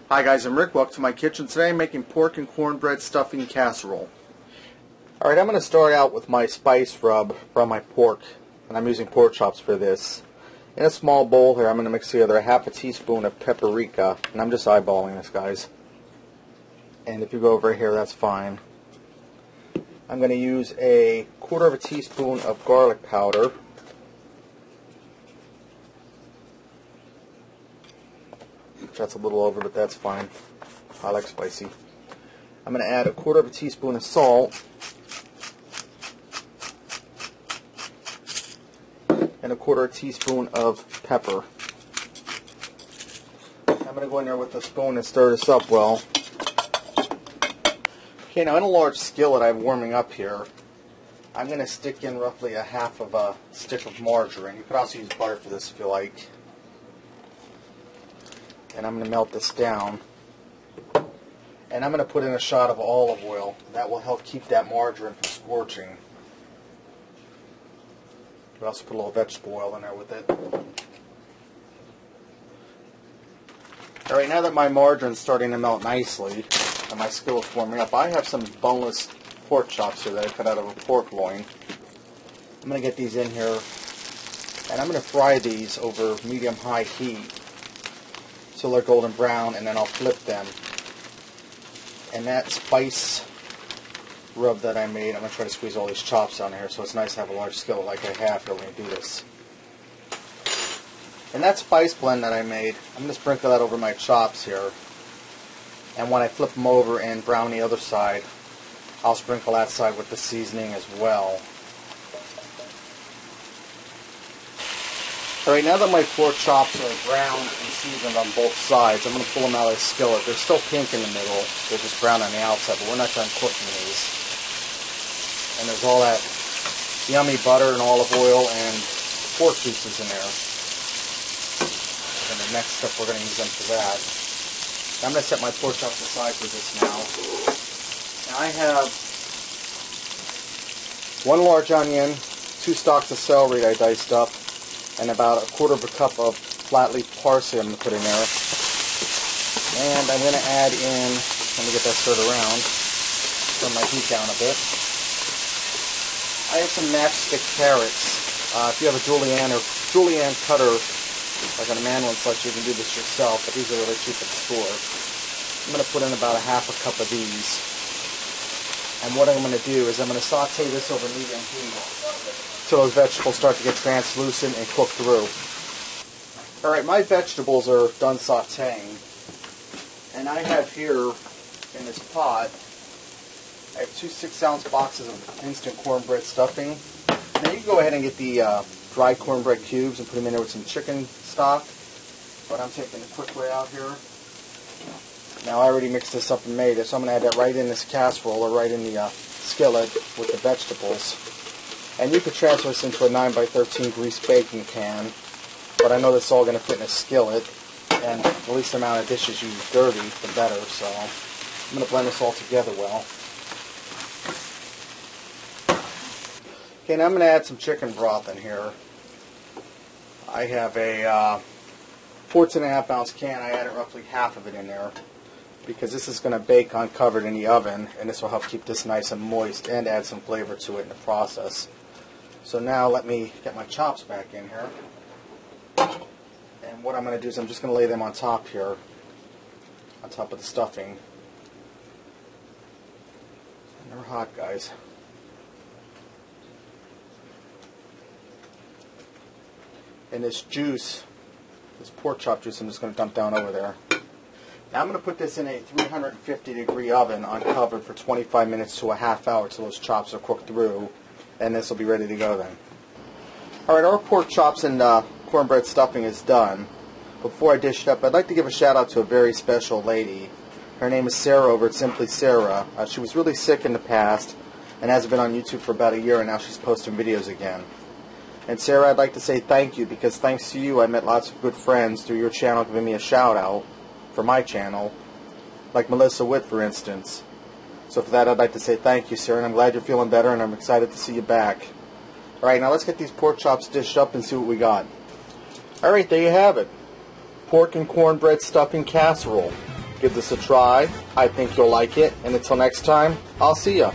Hi guys, I'm Rick. Welcome to my kitchen. Today I'm making pork and cornbread stuffing casserole. Alright, I'm going to start out with my spice rub from my pork, and I'm using pork chops for this. In a small bowl here, I'm going to mix together a half a teaspoon of paprika, and I'm just eyeballing this, guys. And if you go over here, that's fine. I'm going to use a quarter of a teaspoon of garlic powder. That's a little over, but that's fine. I like spicy. I'm going to add a quarter of a teaspoon of salt and a quarter of a teaspoon of pepper. I'm going to go in there with a spoon and stir this up well. Okay, now in a large skillet I'm warming up here, I'm going to stick in roughly a half of a stick of margarine. You could also use butter for this if you like. And I'm going to melt this down. And I'm going to put in a shot of olive oil. That will help keep that margarine from scorching. You also put a little vegetable oil in there with it. Alright, now that my margarine's starting to melt nicely, and my skillet's warming up, I have some boneless pork chops here that I cut out of a pork loin. I'm going to get these in here, and I'm going to fry these over medium-high heat till they're golden brown, and then I'll flip them. And that spice rub that I made, I'm going to try to squeeze all these chops down here, so it's nice to have a large skillet like I have here when I do this. And that spice blend that I made, I'm going to sprinkle that over my chops here. And when I flip them over and brown the other side, I'll sprinkle that side with the seasoning as well. Alright, now that my pork chops are browned and seasoned on both sides, I'm going to pull them out of the skillet. They're still pink in the middle. They're just brown on the outside, but we're not done cooking these. And there's all that yummy butter and olive oil and pork juices in there. And the next step, we're going to use them for that. I'm going to set my pork chops aside for this now. Now I have 1 large onion, 2 stalks of celery that I diced up, and about a quarter of a cup of flat leaf parsley I'm going to put in there. And I'm going to add in, let me get that stirred around, turn my heat down a bit. I have some matchstick carrots. If you have a julienne cutter, like on a manual and such, you can do this yourself, but these are really cheap at the store. I'm going to put in about a half a cup of these. And what I'm going to do is I'm going to saute this over medium heat till those vegetables start to get translucent and cook through. Alright, my vegetables are done sauteing. And I have here in this pot, I have 2 6-ounce boxes of instant cornbread stuffing. Now you can go ahead and get the dry cornbread cubes and put them in there with some chicken stock. But I'm taking the quick way out here. Now I already mixed this up and made it, so I'm going to add that right in this casserole or right in the skillet with the vegetables. And you could transfer this into a 9x13 grease baking pan, but I know this is all going to fit in a skillet, and the least amount of dishes you use dirty, the better, so I'm going to blend this all together well. Okay, now I'm going to add some chicken broth in here. I have a 14.5 ounce can. I added roughly half of it in there because this is going to bake uncovered in the oven, and this will help keep this nice and moist and add some flavor to it in the process. So now let me get my chops back in here. And what I'm going to do is I'm just going to lay them on top here, on top of the stuffing. And they're hot, guys. And this juice, this pork chop juice, I'm just going to dump down over there. Now I'm going to put this in a 350-degree oven uncovered for 25 minutes to a half hour till those chops are cooked through, and this will be ready to go then. Alright, our pork chops and cornbread stuffing is done. Before I dish it up, I'd like to give a shout out to a very special lady. Her name is Sarah over at Simply Sarah. She was really sick in the past and hasn't been on YouTube for about a year, and now she's posting videos again. And Sarah, I'd like to say thank you, because thanks to you I met lots of good friends through your channel giving me a shout out for my channel, like Melissa Witt, for instance. So for that, I'd like to say thank you, Sarah, and I'm glad you're feeling better, and I'm excited to see you back. Alright, now let's get these pork chops dished up and see what we got. Alright, there you have it. Pork and cornbread stuffing casserole. Give this a try. I think you'll like it. And until next time, I'll see ya.